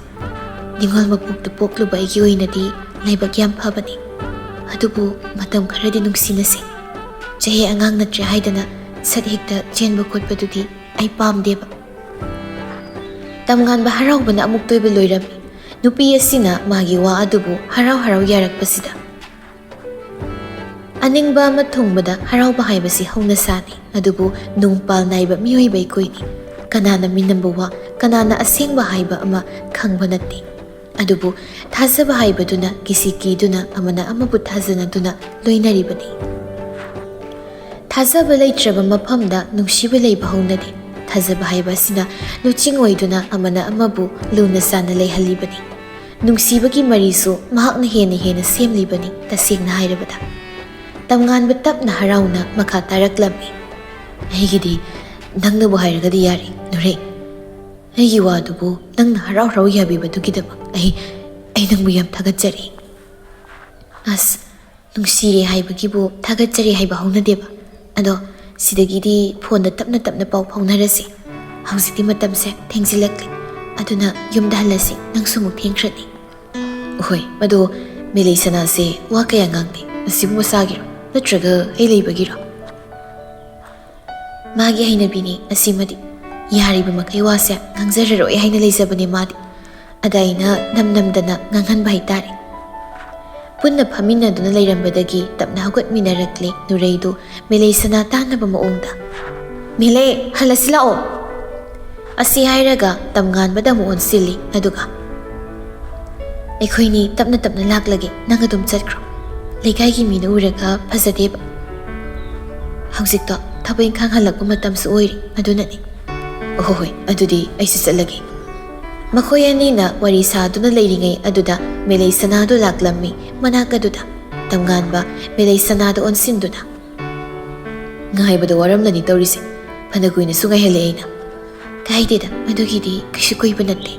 A: ꯅꯤꯡꯉꯣꯜ ꯃꯄꯣꯛꯇ ꯄꯣꯛꯂꯨꯕ ꯑꯩꯒꯤ ꯑꯣꯏꯅꯗꯤ ꯂꯥꯏꯕꯛ ꯌꯥꯝ ꯐꯕꯅꯤ꯫ ꯑꯗꯨꯕꯨ ꯃꯇꯝ ꯈꯔꯗꯤ ꯅꯨꯡꯁꯤꯅꯁꯤ꯫ ꯆꯍꯤ ꯑꯉꯥꯡ ꯅꯠꯇ꯭ꯔꯦ ꯍꯥꯏꯗꯅ ꯁꯠ ꯍꯦꯛꯇ ꯆꯦꯟꯕ ꯈꯣꯠꯄꯗꯨꯗꯤ ꯑꯩ ꯄꯥꯝꯗꯦꯕ꯫ ꯇꯝꯉꯥꯟꯕ ꯍꯔꯥꯎꯕꯅ ꯑꯃꯨꯛ ꯇꯣꯏꯕ ꯂꯣꯏꯔꯝꯃꯤ꯫ ꯅꯨꯄꯤ ꯑꯁꯤꯅ ꯃꯥꯒꯤ ꯋꯥ ꯑꯗꯨꯕꯨ ꯍꯔꯥꯎ ꯍꯔꯥꯎ ꯌꯥꯔꯛꯄꯁꯤꯗ ꯑꯅꯤꯡꯕ ꯑꯃ ꯊꯨꯡꯕꯗ ꯍꯔꯥꯎꯕ ꯍꯥꯏꯕꯁꯤ ꯍꯧꯅꯁꯥꯅꯤ꯫ ꯑꯗꯨꯕꯨ ꯅꯨꯡꯄꯥꯜ ꯅꯥꯏꯕ ꯃꯤꯑꯣꯏꯕ ꯑꯩꯈꯣꯏꯅꯤ꯫ ꯀꯅꯥꯅ ꯃꯤꯅꯝꯕ ꯋꯥ, ꯀꯅꯥꯅ ꯑꯁꯦꯡꯕ ꯍꯥꯏꯕ ꯑꯃ ꯈꯪꯕ ꯅꯠꯇꯦ꯫ ꯑꯗꯨꯕꯨ ꯊꯥꯖꯕ ꯍꯥꯏꯕꯗꯨꯅ ꯀꯤꯁꯤ ꯀꯤꯗꯨꯅ ꯑꯃꯅ ꯑꯃꯕꯨ ꯊꯥꯖꯅꯗꯨꯅ ꯂꯣꯏꯅꯔꯤꯕꯅꯤ꯫ ꯊꯥꯖꯕ ꯂꯩꯇ꯭ꯔꯕ ꯃꯐꯝꯗ ꯅꯨꯡꯁꯤꯕ ꯂꯩꯕ ꯍꯧꯅꯗꯦ꯫ ꯊꯥꯖꯕ ꯍꯥꯏꯕ ꯑꯁꯤꯅ ꯂꯨꯆꯤꯡ ꯑꯣꯏꯗꯨꯅ ꯑꯃꯅ ꯑꯃꯕꯨ ꯂꯨꯅ ꯆꯥꯟꯅ ꯂꯩꯍꯜꯂꯤꯕꯅꯤ꯫ ꯅꯨꯡꯁꯤꯕꯒꯤ ꯃꯔꯤꯁꯨ ꯃꯍꯥꯛꯅ ꯍꯦꯟꯅ ꯁꯦꯝꯂꯤꯕꯅꯤ ꯇꯁꯦꯡꯅ ꯍꯥꯏꯔꯕꯗ꯫ ꯇꯝꯉꯥꯟꯕ ꯇꯞꯅ ꯍꯔꯥꯎꯅ ꯃꯈꯥ ꯇꯥꯔꯛꯂꯝꯃꯤ꯫ ꯑꯩꯒꯤꯗꯤ ꯅꯪꯅꯕꯨ ꯍꯥꯏꯔꯒꯗꯤ ꯌꯥꯔꯦ ꯅꯨꯔꯩ꯫ ꯑꯩꯒꯤ ꯋꯥꯗꯨꯕꯨ ꯅꯪꯅ ꯍꯔꯥꯎ ꯍꯔꯥꯎ ꯌꯥꯕꯤꯕꯗꯨꯒꯤꯗꯃꯛ ꯑꯩ ꯅꯪꯕꯨ ꯌꯥꯝ ꯊꯥꯒꯠꯆꯔꯤ꯫ ꯑꯁ, ꯅꯨꯡꯁꯤꯔꯦ ꯍꯥꯏꯕꯒꯤꯕꯨ ꯊꯥꯒꯠꯆꯔꯤ ꯍꯥꯏꯕ ꯍꯧꯅꯗꯦꯕ꯫ ꯑꯗꯣ ꯁꯤꯗꯒꯤꯗꯤ ꯐꯣꯟꯗ ꯇꯞꯅ ꯇꯞꯅ ꯄꯥꯎ ꯐꯥꯎꯅꯔꯁꯤ꯫ ꯍꯧꯖꯤꯛꯇꯤ ꯃꯇꯝꯁꯦ ꯊꯦꯡꯖꯤꯜꯂꯛꯂꯤ, ꯑꯗꯨꯅ ꯌꯨꯝꯗ ꯍꯜꯂꯁꯤ, ꯅꯪꯁꯨ ꯑꯃꯨꯛ ꯊꯦꯡꯈ꯭ꯔꯅꯤ꯫ ꯍꯣꯏ, ꯑꯗꯣ ꯃꯦꯂꯩ ꯁꯅꯥꯁꯦ ꯋꯥ ꯀꯌꯥ ꯉꯥꯡꯗꯦ, ꯃꯁꯤꯕꯨ ꯃꯁꯥꯒꯤꯔꯣ ꯅꯠꯇ꯭ꯔꯒ ꯑꯩ ꯂꯩꯕꯒꯤꯔꯣ? ꯃꯥꯒꯤ ꯍꯩꯅꯕꯤꯅꯤ ꯑꯁꯤꯃꯗꯤ꯫ ꯌꯥꯔꯤꯕ ꯃꯈꯩ ꯋꯥꯁꯦ ꯉꯥꯡꯖꯔꯔꯣꯏ ꯍꯥꯏꯅ ꯂꯩꯖꯕꯅꯦ ꯃꯥꯗꯤ꯫ ꯑꯗ ꯑꯩꯅ ꯅꯝꯗꯅ ꯉꯥꯡꯍꯟꯕ ꯍꯥꯏꯇꯥꯔꯦ꯫ ꯄꯨꯟꯅ ꯐꯝꯃꯤꯟꯅꯗꯨꯅ ꯂꯩꯔꯝꯕꯗꯒꯤ ꯇꯞꯅ ꯍꯧꯒꯠꯃꯤꯟꯅꯔꯛꯂꯦ ꯅꯨꯔꯩꯗꯨ ꯃꯦꯂꯩ ꯁꯅꯥ ꯇꯥꯟꯅꯕ ꯃꯑꯣꯡꯗ꯫ ꯃꯦꯂꯩ, ꯍꯜꯂꯁꯤ ꯂꯥꯛꯑꯣ꯫ ꯑꯁꯤ ꯍꯥꯏꯔꯒ ꯇꯝꯉꯥꯟꯕꯗ ꯑꯃꯨꯛ ꯑꯣꯟꯁꯤꯜꯂꯤ꯫ ꯑꯗꯨꯒ ꯑꯩꯈꯣꯏꯅꯤ ꯇꯞꯅ ꯇꯞꯅ ꯂꯥꯛꯂꯒꯦ, ꯅꯪ ꯑꯗꯨꯝ ꯆꯠꯈ꯭ꯔꯣ. ꯂꯩꯀꯥꯏꯒꯤ ꯃꯤꯅ ꯎꯔꯒ ꯐꯖꯗꯦꯕ. ꯍꯧꯖꯤꯛꯇꯣ ꯊꯕꯛ ꯏꯪꯈꯥꯡ ꯍꯜꯂꯛꯄ ꯃꯇꯝꯁꯨ ꯑꯣꯏꯔꯤ, ꯑꯗꯨꯅꯅꯤ. ꯍꯣꯏ, ꯑꯗꯨꯗꯤ ꯑꯩꯁꯨ ꯆꯠꯂꯒꯦ. ꯃꯈꯣꯏ ꯑꯅꯤꯅ ꯋꯥꯔꯤ ꯁꯥꯗꯨꯅ ꯂꯩꯔꯤꯉꯩ ꯑꯗꯨꯗ ꯃꯦꯂꯩ ꯁꯅꯥꯗꯨ ꯂꯥꯛꯂꯝꯃꯤ ꯃꯅꯥꯛ ꯑꯗꯨꯗ. ꯇꯝꯉꯥꯟꯕ ꯃꯦꯂꯩ ꯁꯅꯥꯗ ꯑꯣꯟꯁꯤꯟꯗꯨꯅ. ꯉꯥꯏꯕꯗ ꯋꯥꯔꯝꯂꯅꯤ ꯇꯧꯔꯤꯁꯦ. ꯐꯅ ꯀꯨꯏꯅꯁꯨ ꯉꯥꯏꯍꯜꯂꯛꯑꯦꯅ. ꯀꯥꯏꯗꯦꯗ, ꯃꯗꯨꯒꯤꯗꯤ ꯀꯩꯁꯨ ꯀꯨꯏꯕ ꯅꯠꯇꯦ.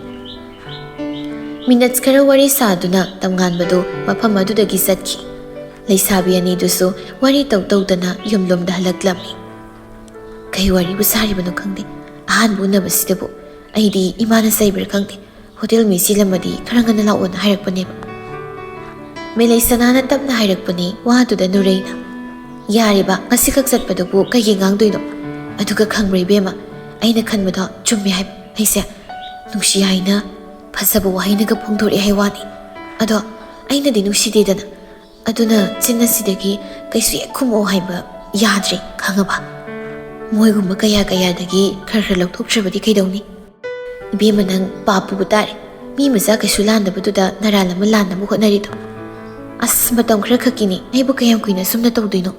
A: ꯃꯤꯅꯠ ꯈꯔ ꯋꯥꯔꯤ ꯁꯥꯗꯨꯅ ꯇꯝꯉꯥꯟꯕꯗꯨ ꯃꯐꯝ ꯑꯗꯨꯗꯒꯤ ꯆꯠꯈꯤ. ꯂꯩꯁꯥꯕꯤ ꯑꯅꯤꯗꯨꯁꯨ ꯋꯥꯔꯤ ꯇꯧꯗꯅ ꯌꯨꯝꯂꯣꯝꯗ ꯍꯜꯂꯛꯂꯝꯃꯤ. ꯀꯩ ꯋꯥꯔꯤꯕꯨ ꯁꯥꯔꯤꯕꯅꯣ ꯈꯪꯗꯦ. ꯑꯍꯥꯟꯕ ꯎꯅꯕꯁꯤꯗꯕꯨ ꯑꯩꯗꯤ ꯏꯃꯥꯅ ꯆꯩꯕ꯭ꯔꯥ ꯈꯪꯗꯦ. ꯍꯣꯇꯦꯜ ꯃꯤ ꯆꯤꯜꯂꯝꯃꯗꯤ ꯈꯔ ꯉꯟꯅ ꯂꯥꯛꯑꯣꯅ ꯍꯥꯏꯔꯛꯄꯅꯦꯕ. ꯃꯦꯂꯩ ꯁꯅꯥꯅ ꯇꯞꯅ ꯍꯥꯏꯔꯛꯄꯅꯤ ꯋꯥꯗꯨꯗ ꯅꯨꯔꯩꯅ. ꯌꯥꯔꯦꯕ, ꯉꯁꯤꯈꯛ ꯆꯠꯄꯗꯨꯕꯨ ꯀꯩꯒꯤ ꯉꯥꯡꯗꯣꯏꯅꯣ? ꯑꯗꯨꯒ ꯈꯪꯕ꯭ꯔꯥ ꯏꯕꯦꯝꯃ, ꯑꯩꯅ ꯈꯟꯕꯗꯣ ꯆꯨꯝꯃꯦ ꯍꯥꯏꯕ. ꯑꯩꯁꯦ ꯅꯨꯡꯁꯤ ꯍꯥꯏꯅ ꯐꯖꯕ ꯋꯥꯍꯩꯅꯒ ꯐꯣꯡꯗꯣꯔꯛꯑꯦ ꯍꯥꯏ ꯋꯥꯅꯤ. ꯑꯗꯣ ꯑꯩꯅꯗꯤ ꯅꯨꯡꯁꯤꯗꯦꯗꯅ. ꯑꯗꯨꯅ ꯆꯤꯟ ꯑꯁꯤꯗꯒꯤ ꯀꯩꯁꯨ ꯍꯦꯛ ꯈꯨꯝꯃꯛꯑꯣ ꯍꯥꯏꯕ ꯌꯥꯗ꯭ꯔꯦ, ꯈꯪꯉꯕ? ꯃꯣꯏꯒꯨꯝꯕ ꯀꯌꯥꯗꯒꯤ ꯈꯔ ꯂꯧꯊꯣꯛꯇ꯭ꯔꯕꯗꯤ ꯀꯩꯗꯧꯅꯤ? ꯏꯕꯦꯝꯃ, ꯅꯪ ꯄꯥꯞ ꯄꯨꯕ ꯇꯥꯔꯦ. ꯃꯤ ꯃꯆꯥ ꯀꯩꯁꯨ ꯂꯥꯟꯗꯕꯗꯨꯗ ꯅꯔꯥꯜ ꯑꯃ ꯂꯥꯟꯅꯕ ꯍꯣꯠꯅꯔꯤꯗꯣ. ꯑꯁ, ꯃꯇꯝ ꯈꯔ ꯈꯛꯀꯤꯅꯤ. ꯑꯩꯕꯨ ꯀꯌꯥꯝ ꯀꯨꯏꯅ ꯁꯨꯝꯅ ꯇꯧꯗꯣꯏꯅꯣ?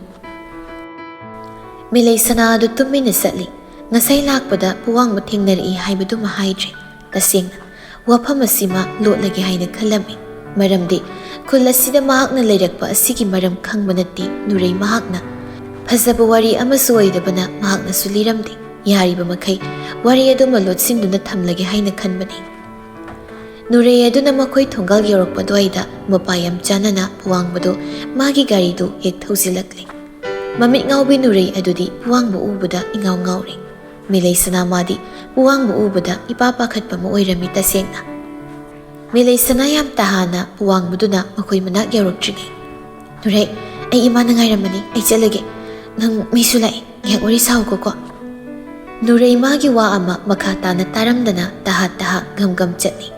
A: ꯃꯦꯂꯩ ꯁꯅꯥ ꯑꯗꯨ ꯇꯨꯃꯤꯟꯅ ꯆꯠꯂꯤ. ꯉꯁꯥꯏ ꯂꯥꯛꯄꯗ ꯄꯨꯋꯥꯡꯕ ꯊꯦꯡꯅꯔꯛꯏ ꯍꯥꯏꯕꯗꯨꯃ ꯍꯥꯏꯗ꯭ꯔꯦ. ꯇꯁꯦꯡꯅ ꯋꯥꯐꯝ ꯑꯁꯤꯃ ꯂꯣꯠꯂꯒꯦ ꯍꯥꯏꯅ ꯈꯜꯂꯝꯃꯤ. ꯃꯔꯝꯗꯤ ꯈꯨꯜ ꯑꯁꯤꯗ ꯃꯍꯥꯛꯅ ꯂꯩꯔꯛꯄ ꯑꯁꯤꯒꯤ ꯃꯔꯝ ꯈꯪꯕ ꯅꯠꯇꯦ ꯅꯨꯔꯩ ꯃꯍꯥꯛꯅ. ꯐꯖꯕ ꯋꯥꯔꯤ ꯑꯃꯁꯨ ꯑꯣꯏꯗꯕꯅ ꯃꯍꯥꯛꯅꯁꯨ ꯂꯤꯔꯝꯗꯦ. ꯌꯥꯔꯤꯕ ꯃꯈꯩ ꯋꯥꯔꯤ ꯑꯗꯨꯃ ꯂꯣꯠꯁꯤꯟꯗꯨꯅ ꯊꯝꯂꯒꯦ ꯍꯥꯏꯅ ꯈꯟꯕꯅꯤ. ꯅꯨꯔꯩ ꯑꯗꯨꯅ ꯃꯈꯣꯏ ꯊꯣꯡꯒꯥꯜ ꯌꯧꯔꯛꯄ ꯑꯗꯨꯋꯥꯏꯗ ꯃꯄꯥ ꯌꯥꯝ ꯆꯥꯟꯅꯅ ꯄꯨꯋꯥꯡꯕꯗꯨ ꯃꯥꯒꯤ ꯒꯥꯔꯤꯗꯨ ꯍꯦꯛ ꯊꯧꯖꯤꯜꯂꯛꯂꯦ. ꯃꯃꯤꯠ ꯉꯥꯎꯕꯤ ꯅꯨꯔꯩ ꯑꯗꯨꯗꯤ ꯄꯨꯋꯥꯡꯕ ꯎꯕꯗ ꯏꯉꯥꯎ ꯉꯥꯎꯔꯦ. ꯃꯦꯂꯩ ꯁꯅꯥ ꯃꯥꯗꯤ ꯄꯨꯋꯥꯡꯕ ꯎꯕꯗ ꯏꯄꯥ パꯈꯠꯄ ꯑꯃ ꯑꯣꯏꯔꯝꯃꯤ ꯇꯁꯦꯡꯅ. ꯃꯦꯂꯩ ꯁꯅꯥ ꯌꯥꯝ ꯇꯍꯥꯅ ꯄꯨꯋꯥꯡꯕꯗꯨꯅ ꯃꯈꯣꯏ ꯃꯅꯥꯛ ꯌꯧꯔꯛꯇ꯭ꯔꯤꯉꯩ, ꯅꯨꯔꯩ, ꯑꯩ ꯏꯃꯥꯅ ꯉꯥꯏꯔꯝꯕꯅꯤ, ꯑꯩ ꯆꯠꯂꯒꯦ. ꯅꯪ ꯃꯤꯁꯨ ꯂꯥꯛꯑꯦ, ꯉꯥꯏꯍꯥꯛ ꯋꯥꯔꯤ ꯁꯥꯎꯀꯣ. ꯅꯨꯔꯩ ꯃꯥꯒꯤ ꯋꯥ ꯑꯃ ꯃꯈꯥ ꯇꯥꯅ ꯇꯥꯔꯝꯗꯅ ꯇꯍꯥ ꯒꯝ ꯆꯠꯂꯤ.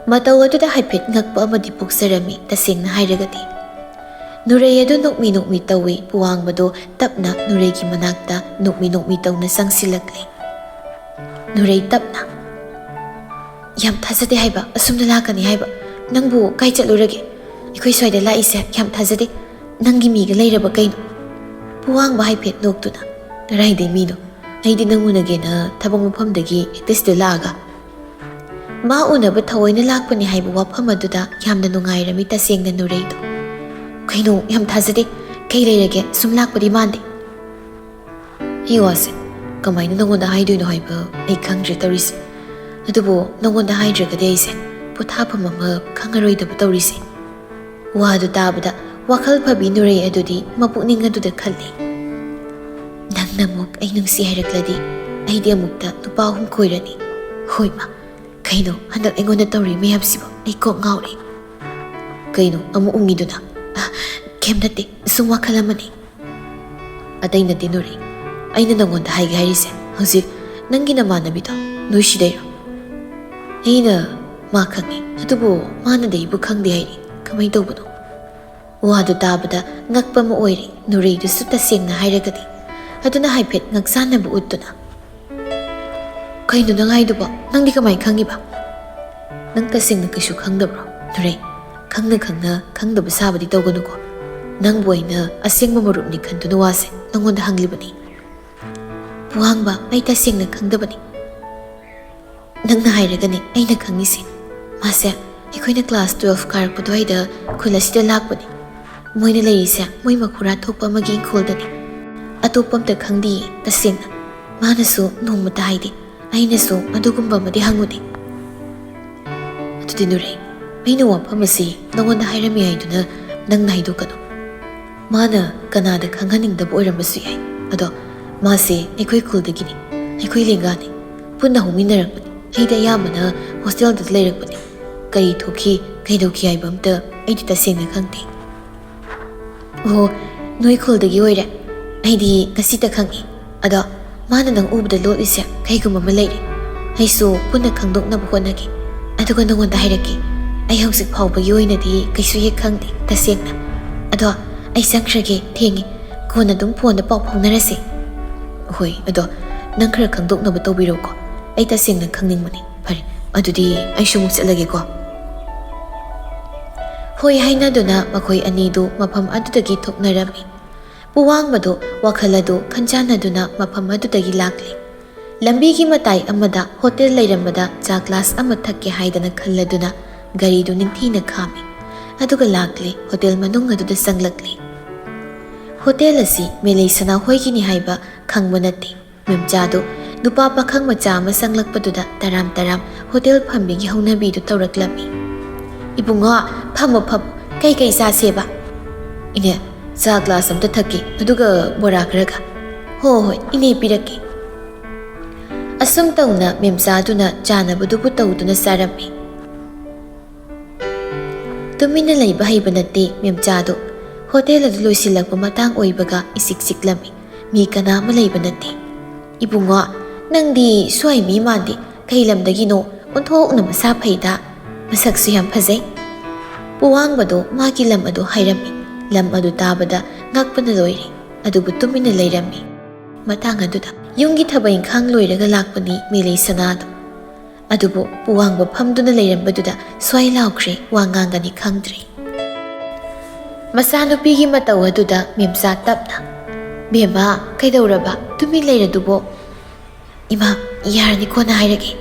A: ꯃꯇꯧ ꯑꯗꯨꯗ ꯍꯥꯏꯐꯦꯠ ꯉꯛꯄ ꯑꯃꯗꯤ ꯄꯣꯛꯆꯔꯝꯃꯤ ꯇꯁꯦꯡꯅ ꯍꯥꯏꯔꯒꯗꯤ. ꯅꯨꯔꯩ ꯑꯗꯨ ꯅꯣꯛꯃꯤ ꯇꯧꯏ. ꯄꯨꯋꯥꯡꯕꯗꯣ ꯇꯞꯅ ꯅꯨꯔꯩꯒꯤ ꯃꯅꯥꯛꯇ ꯅꯣꯛꯃꯤ ꯇꯧꯅ ꯆꯪꯁꯤꯜꯂꯛꯂꯦ. ꯅꯨꯔꯩ ꯇꯞꯅ, ꯌꯥꯝ ꯊꯥꯖꯗꯦ ꯍꯥꯏꯕ, ꯑꯁꯨꯝꯅ ꯂꯥꯛꯀꯅꯤ ꯍꯥꯏꯕ. ꯅꯪꯕꯨ ꯀꯥꯏ ꯆꯠꯂꯨꯔꯒꯦ? ꯑꯩꯈꯣꯏ ꯁ꯭ꯋꯥꯏꯗ ꯂꯥꯛꯏꯁꯦ ꯌꯥꯝ ꯊꯥꯖꯗꯦ. ꯅꯪꯒꯤ ꯃꯤꯒ ꯂꯩꯔꯕ ꯀꯩꯅꯣ? ꯄꯨꯋꯥꯡꯕ ꯍꯥꯏꯐꯦꯠ ꯅꯣꯛꯇꯨꯅ, ꯀꯔꯥꯏꯗꯩ ꯃꯤꯅꯣ? ꯑꯩꯗꯤ ꯅꯪ ꯎꯅꯒꯦꯅ ꯊꯕꯛ ꯃꯐꯝꯗꯒꯤ ꯍꯦꯛꯇ ꯁꯤꯗ ꯂꯥꯛꯑꯒ. ꯃꯥ ꯎꯅꯕ ꯊꯑꯣꯏꯅ ꯂꯥꯛꯄꯅꯤ ꯍꯥꯏꯕ ꯋꯥꯐꯝ ꯑꯗꯨꯗ ꯌꯥꯝꯅ ꯅꯨꯡꯉꯥꯏꯔꯝꯃꯤ ꯇꯁꯦꯡꯅ ꯅꯨꯔꯩꯗꯣ. ꯀꯩꯅꯣ, ꯌꯥꯝ ꯊꯥꯖꯗꯦ. ꯀꯩ ꯂꯩꯔꯒꯦ? ꯁꯨꯝ ꯂꯥꯛꯄꯗꯤ ꯃꯥꯟꯗꯦ. ꯑꯩ ꯋꯥꯁꯦ ꯀꯃꯥꯏꯅ ꯅꯪꯉꯣꯟꯗ ꯍꯥꯏꯗꯣꯏꯅꯣ ꯍꯥꯏꯕ ꯑꯩ ꯈꯪꯗ꯭ꯔꯦ ꯇꯧꯔꯤꯁꯦ. ꯑꯗꯨꯕꯨ ꯅꯪꯉꯣꯟꯗ ꯍꯥꯏꯗ꯭ꯔꯒꯗꯤ ꯑꯩꯁꯦ ꯄꯣꯊꯥꯐꯝ ꯑꯃ ꯈꯪꯉꯔꯣꯏꯗꯕ ꯇꯧꯔꯤꯁꯦ. ꯋꯥꯗꯨ ꯇꯥꯕꯗ ꯋꯥꯈꯜ ꯐꯕꯤ ꯅꯨꯔꯩ ꯑꯗꯨꯗꯤ ꯃꯄꯨꯛꯅꯤꯡ ꯑꯗꯨꯗ ꯈꯜꯂꯤ. ꯅꯪꯅ ꯑꯃꯨꯛ ꯑꯩ ꯅꯨꯡꯁꯤ ꯍꯥꯏꯔꯛꯂꯗꯤ ꯑꯩꯗꯤ ꯑꯃꯨꯛꯇ ꯅꯨꯄꯥ 3 ꯀꯣꯏꯔꯅꯤ. ꯍꯣꯏꯃ, ꯀꯩꯅꯣ ꯍꯟꯗꯛ ꯑꯩꯉꯣꯟꯗ ꯇꯧꯔꯤ ꯃꯌꯥꯝꯁꯤꯕꯣ? ꯑꯩ ꯀꯣꯛ ꯉꯥꯎꯔꯦ. ꯀꯩꯅꯣ ꯑꯃꯨꯛ ꯎꯪꯉꯤꯗꯨꯅ? ꯀꯩꯝ ꯅꯠꯇꯦ, ꯁꯨꯝ ꯋꯥꯈꯜ ꯑꯃꯅꯤ. ꯑꯇꯩ ꯅꯠꯇꯦ ꯅꯨꯔꯩ, ꯑꯩꯅ ꯅꯪꯉꯣꯟꯗ ꯍꯥꯏꯒꯦ ꯍꯥꯏꯔꯤꯁꯦ ꯍꯧꯖꯤꯛ ꯅꯪꯒꯤ ꯅꯃꯥꯟꯅꯕꯤꯗꯣ ꯅꯣꯏ ꯁꯤꯗꯩꯔꯣ? ꯑꯩꯅ ꯃꯥ ꯈꯪꯉꯤ, ꯑꯗꯨꯕꯨ ꯃꯥꯅꯗꯤ ꯑꯩꯕꯨ ꯈꯪꯗꯦ ꯍꯥꯏꯔꯤ. ꯀꯃꯥꯏ ꯇꯧꯕꯅꯣ? ꯋꯥꯗꯨ ꯇꯥꯕꯗ ꯉꯛꯄ ꯑꯃ ꯑꯣꯏꯔꯤ ꯅꯨꯔꯩꯗꯨꯁꯨ ꯇꯁꯦꯡꯅ ꯍꯥꯏꯔꯒꯗꯤ. ꯑꯗꯨꯅ ꯍꯥꯏꯐꯦꯠ ꯉꯛꯆꯥꯟꯅꯕ ꯎꯠꯇꯨꯅ, ꯀꯩꯅꯣ ꯅꯪ ꯍꯥꯏꯗꯨꯕꯣ? ꯅꯪꯗꯤ ꯀꯃꯥꯏ ꯈꯪꯉꯤꯕ? ꯅꯪ ꯇꯁꯦꯡꯅ ꯀꯩꯁꯨ ꯈꯪꯗꯕ꯭ꯔꯣ? ꯅꯨꯔꯩ, ꯈꯪꯅ ꯈꯪꯗꯕ ꯁꯥꯕꯗꯤ ꯇꯧꯒꯅꯨꯀꯣ. ꯅꯪꯕꯨ ꯑꯩꯅ ꯑꯁꯦꯡꯕ ꯃꯔꯨꯞꯅꯤ ꯈꯟꯗꯨꯅ ꯋꯥꯁꯦ ꯅꯪꯉꯣꯟꯗ ꯍꯪꯂꯤꯕꯅꯤ. ꯄꯨꯋꯥꯡꯕ, ꯑꯩ ꯇꯁꯦꯡꯅ ꯈꯪꯗꯕꯅꯤ. ꯅꯪꯅ ꯍꯥꯏꯔꯒꯅꯤ ꯑꯩꯅ ꯈꯪꯉꯤꯁꯦ. ꯃꯥꯁꯦ ꯑꯩꯈꯣꯏꯅ ꯀ꯭ꯂꯥꯁ 12 ꯀꯥꯔꯛꯄ ꯑꯗꯨꯋꯥꯏꯗ ꯈꯨꯜ ꯑꯁꯤꯗ ꯂꯥꯛꯄꯅꯤ. ꯃꯣꯏꯅ ꯂꯩꯔꯤꯁꯦ ꯃꯣꯏ ꯃꯈꯨꯔꯥ ꯊꯣꯛꯄ ꯑꯃꯒꯤ ꯏꯪꯈꯣꯜꯗꯅꯤ. ꯑꯇꯣꯞꯄ ꯑꯝꯇ ꯈꯪꯗꯤꯌꯦ ꯇꯁꯦꯡꯅ. ꯃꯥꯅꯁꯨ ꯅꯣꯡꯃꯇ ꯍꯥꯏꯗꯦ, ꯑꯩꯅꯁꯨ ꯑꯗꯨꯒꯨꯝꯕ ꯑꯃꯗꯤ ꯍꯪꯉꯨꯗꯦ. ꯑꯗꯨꯗꯤ ꯅꯨꯔꯩ, ꯑꯩꯅ ꯋꯥꯐꯝ ꯑꯁꯤ ꯅꯪꯉꯣꯟꯗ ꯍꯥꯏꯔꯝꯃꯤ ꯍꯥꯏꯗꯨꯅ ꯅꯪꯅ ꯍꯥꯏꯗꯣꯛꯀꯅꯨ. ꯃꯥꯅ ꯀꯅꯥꯗ ꯈꯪꯍꯟꯅꯤꯡꯗꯕ ꯑꯣꯏꯔꯝꯕꯁꯨ ꯌꯥꯏ. ꯑꯗꯣ ꯃꯥꯁꯦ ꯑꯩꯈꯣꯏ ꯈꯨꯜꯗꯒꯤꯅꯤ, ꯑꯩꯈꯣꯏ ꯂꯦꯡꯒꯥꯅꯤ, ꯄꯨꯟꯅ ꯍꯧꯃꯤꯟꯅꯔꯛꯄꯅꯤ. ꯑꯩꯗꯤ ꯑꯌꯥꯝꯕꯅ ꯍꯣꯁꯇꯦꯜꯗꯨꯗ ꯂꯩꯔꯛꯄꯅꯤ. ꯀꯔꯤ ꯊꯣꯛꯈꯤ ꯀꯩꯗꯧꯈꯤ ꯍꯥꯏꯕ ꯑꯝꯇ ꯑꯩꯗꯤ ꯇꯁꯦꯡꯅ ꯈꯪꯗꯦ. ꯑꯣ, ꯅꯣꯏ ꯈꯨꯜꯗꯒꯤ ꯑꯣꯏꯔꯦ? ꯑꯩꯗꯤ ꯉꯁꯤꯇ ꯈꯪꯉꯤ. ꯑꯗꯣ ꯃꯥꯅ ꯅꯪ ꯎꯕꯗ ꯂꯣꯠꯂꯤꯁꯦ ꯀꯩꯒꯨꯝꯕ ꯑꯃ ꯂꯩꯔꯦ. ꯑꯩꯁꯨ ꯄꯨꯟꯅ ꯈꯪꯗꯣꯛꯅꯕ ꯍꯣꯠꯅꯒꯦ, ꯑꯗꯨꯒ ꯅꯪꯉꯣꯟꯗ ꯍꯥꯏꯔꯛꯀꯦ. ꯑꯩ ꯍꯧꯖꯤꯛ ꯐꯥꯎꯕꯒꯤ ꯑꯣꯏꯅꯗꯤ ꯀꯩꯁꯨ ꯍꯦꯛ ꯈꯪꯗꯦ ꯇꯁꯦꯡꯅ. ꯑꯗꯣ ꯑꯩ ꯆꯪꯈ꯭ꯔꯒꯦ, ꯊꯦꯡꯉꯦ. ꯀꯣꯟꯅ ꯑꯗꯨꯝ ꯐꯣꯟꯗ ꯄꯥꯎ ꯐꯥꯎꯅꯔꯁꯦ. ꯍꯣꯏ, ꯑꯗꯣ ꯅꯪ ꯈꯔ ꯈꯪꯗꯣꯛꯅꯕ ꯇꯧꯕꯤꯔꯣꯀꯣ. ꯑꯩ ꯇꯁꯦꯡꯅ ꯈꯪꯅꯤꯡꯕꯅꯤ. ꯐꯔꯦ, ꯑꯗꯨꯗꯤ ꯑꯩꯁꯨ ꯑꯃꯨꯛ ꯆꯠꯂꯒꯦꯀꯣ. ꯍꯣꯏ ꯍꯥꯏꯅꯗꯨꯅ ꯃꯈꯣꯏ ꯑꯅꯤꯗꯨ ꯃꯐꯝ ꯑꯗꯨꯗꯒꯤ ꯊꯣꯛꯅꯔꯝꯃꯤ꯫ ꯄꯨꯋꯥꯡꯕꯗꯨ ꯋꯥꯈꯜ ꯑꯗꯨ ꯈꯟꯖꯥꯟꯅꯗꯨꯅ ꯃꯐꯝ ꯑꯗꯨꯗꯒꯤ ꯂꯥꯛꯂꯤ꯫ ꯂꯝꯕꯤꯒꯤ ꯃꯇꯥꯏ ꯑꯃꯗ ꯍꯣꯇꯦꯜ ꯂꯩꯔꯝꯕꯗ ꯆꯥ ꯒ꯭ꯂꯥꯁ ꯑꯃ ꯊꯛꯀꯦ ꯍꯥꯏꯗꯅ ꯈꯜꯂꯗꯨꯅ ꯒꯥꯔꯤꯗꯨ ꯅꯤꯡꯊꯤꯅ ꯈꯥꯝꯃꯤ꯫ ꯑꯗꯨꯒ ꯂꯥꯛꯂꯤ ꯍꯣꯇꯦꯜ ꯃꯅꯨꯡ ꯑꯗꯨꯗ ꯆꯪꯂꯛꯂꯤ꯫ ꯍꯣꯇꯦꯜ ꯑꯁꯤ ꯃꯦꯂꯩ ꯁꯅꯥꯍꯣꯏꯒꯤꯅꯤ ꯍꯥꯏꯕ ꯈꯪꯕ ꯅꯠꯇꯦ꯫ ꯃꯦꯝꯆꯥꯗꯨ ꯅꯨꯄꯥ ꯄꯥꯈꯪ ꯃꯆꯥ ꯑꯃ ꯆꯪꯂꯛꯄꯗꯨꯗ ꯇꯔꯥꯝ ꯇꯔꯥꯝ ꯍꯣꯇꯦꯜ ꯐꯝꯕꯤꯒꯤ ꯍꯧꯅꯕꯤꯗꯨ ꯇꯧꯔꯛꯂꯝꯃꯤ꯫ "ꯏꯕꯨꯡꯉꯣ, ꯐꯝꯃꯣ ꯐꯝꯃꯣ, ꯀꯩ ꯆꯥꯁꯦꯕ?" "ꯏꯅꯦ, ꯆꯥ ꯒ꯭ꯂꯥꯁ ꯑꯝꯇ ꯊꯛꯀꯦ, ꯑꯗꯨꯒ ꯕꯣꯔꯥ ꯈꯔꯒ." "ꯍꯣꯏ ꯏꯅꯦ ꯄꯤꯔꯛꯀꯦ." ꯑꯁꯨꯝ ꯇꯧꯅ ꯃꯦꯝꯆꯥꯗꯨꯅ ꯆꯥꯅꯕꯗꯨꯕꯨ ꯇꯧꯗꯨꯅ ꯆꯥꯔꯝꯃꯤ꯫ ꯇꯨꯃꯤꯟꯅ ꯂꯩꯕ ꯍꯩꯕ ꯅꯠꯇꯦ ꯃꯦꯝꯆꯥꯗꯨ꯫ ꯍꯣꯇꯦꯜ ꯑꯗꯨ ꯂꯣꯏꯁꯤꯜꯂꯛꯄ ꯃꯇꯥꯡ ꯑꯣꯏꯕꯒ ꯏꯆꯤꯛ ꯆꯤꯛꯂꯝꯃꯤ꯫ ꯃꯤ ꯀꯅꯥ ꯑꯃ ꯂꯩꯕ ꯅꯠꯇꯦ꯫ "ꯏꯕꯨꯡꯉꯣ, ꯅꯪꯗꯤ ꯁ꯭ꯋꯥꯏ ꯃꯤ ꯃꯥꯟꯗꯦ, ꯀꯩ ꯂꯝꯗꯒꯤꯅꯣ? ꯑꯣꯟꯊꯣꯛꯅ ꯃꯁꯥ ꯐꯩꯗ, ꯃꯁꯛꯁꯨ ꯌꯥꯝ ꯐꯖꯩ." ꯄꯨꯋꯥꯡꯕꯗꯣ ꯃꯥꯒꯤ ꯂꯝ ꯑꯗꯨ ꯍꯥꯏꯔꯝꯃꯤ꯫ ꯂꯝ ꯑꯗꯨ ꯇꯥꯕꯗ ꯉꯛꯄꯅ ꯂꯣꯏꯔꯦ, ꯑꯗꯨꯕꯨ ꯇꯨꯃꯤꯟꯅ ꯂꯩꯔꯝꯃꯤ꯫ ꯃꯇꯥꯡ ꯑꯗꯨꯗ ꯌꯨꯝꯒꯤ ꯊꯕꯛ ꯏꯪꯈꯥꯡ ꯂꯣꯏꯔꯒ ꯂꯥꯛꯄꯅꯤ ꯃꯦꯂꯩ ꯁꯅꯥꯗꯣ꯫ ꯑꯗꯨꯕꯨ ꯄꯨꯋꯥꯡꯕ ꯐꯝꯗꯨꯅ ꯂꯩꯔꯝꯕꯗꯨꯗ ꯁ꯭ꯋꯥꯏ ꯂꯥꯎꯈ꯭ꯔꯦ, ꯋꯥ ꯉꯥꯡꯒꯅꯤ ꯈꯪꯗ꯭ꯔꯦ꯫ ꯃꯆꯥꯅꯨꯄꯤꯒꯤ ꯃꯇꯧ ꯑꯗꯨꯗ ꯃꯦꯝꯆꯥ ꯇꯞꯅ, "ꯕꯦꯝꯃ, ꯀꯩꯗꯧꯔꯕ? ꯇꯨꯃꯤꯟ ꯂꯩꯔꯗꯨꯕꯣ?" "ꯏꯃꯥ, ꯌꯥꯔꯅꯤ, ꯀꯣꯟꯅ ꯍꯥꯏꯔꯒꯦ."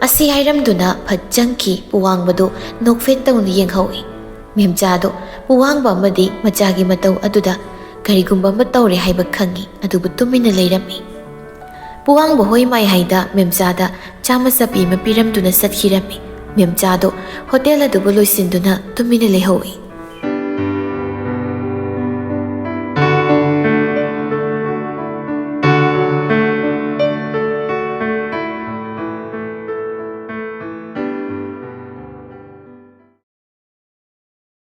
A: ꯑꯁꯤ ꯍꯥꯏꯔꯝꯗꯨꯅ ꯐꯠ ꯆꯪꯈꯤ ꯄꯨꯋꯥꯡꯕꯗꯨ ꯅꯣꯛꯐꯦꯠ ꯇꯧꯅ ꯌꯦꯡꯍꯧꯏ꯫ ꯃꯦꯝꯆꯥꯗꯣ ꯄꯨꯋꯥꯡꯕ ꯑꯃꯗꯤ ꯃꯆꯥꯒꯤ ꯃꯇꯧ ꯑꯗꯨꯗ ꯀꯔꯤꯒꯨꯝꯕ ꯑꯃ ꯇꯧꯔꯦ ꯍꯥꯏꯕ ꯈꯪꯉꯤ, ꯑꯗꯨꯕꯨ ꯇꯨꯃꯤꯟꯅ ꯂꯩꯔꯝꯃꯤ꯫ ꯄꯨꯋꯥꯡꯕ ꯍꯣꯏ ꯃꯥꯏꯍꯥꯏꯗ ꯃꯦꯝꯆꯥꯗ ꯆꯥ ꯃꯆꯞꯄꯤ ꯑꯃ ꯄꯤꯔꯝꯗꯨꯅ ꯆꯠꯈꯤꯔꯝꯃꯤ꯫ ꯃꯦꯝꯆꯥꯗꯣ ꯍꯣꯇꯦꯜ ꯑꯗꯨꯕꯨ ꯂꯣꯏꯁꯤꯟꯗꯨꯅ ꯇꯨꯃꯤꯟꯅ ꯂꯩꯍꯧꯏ꯫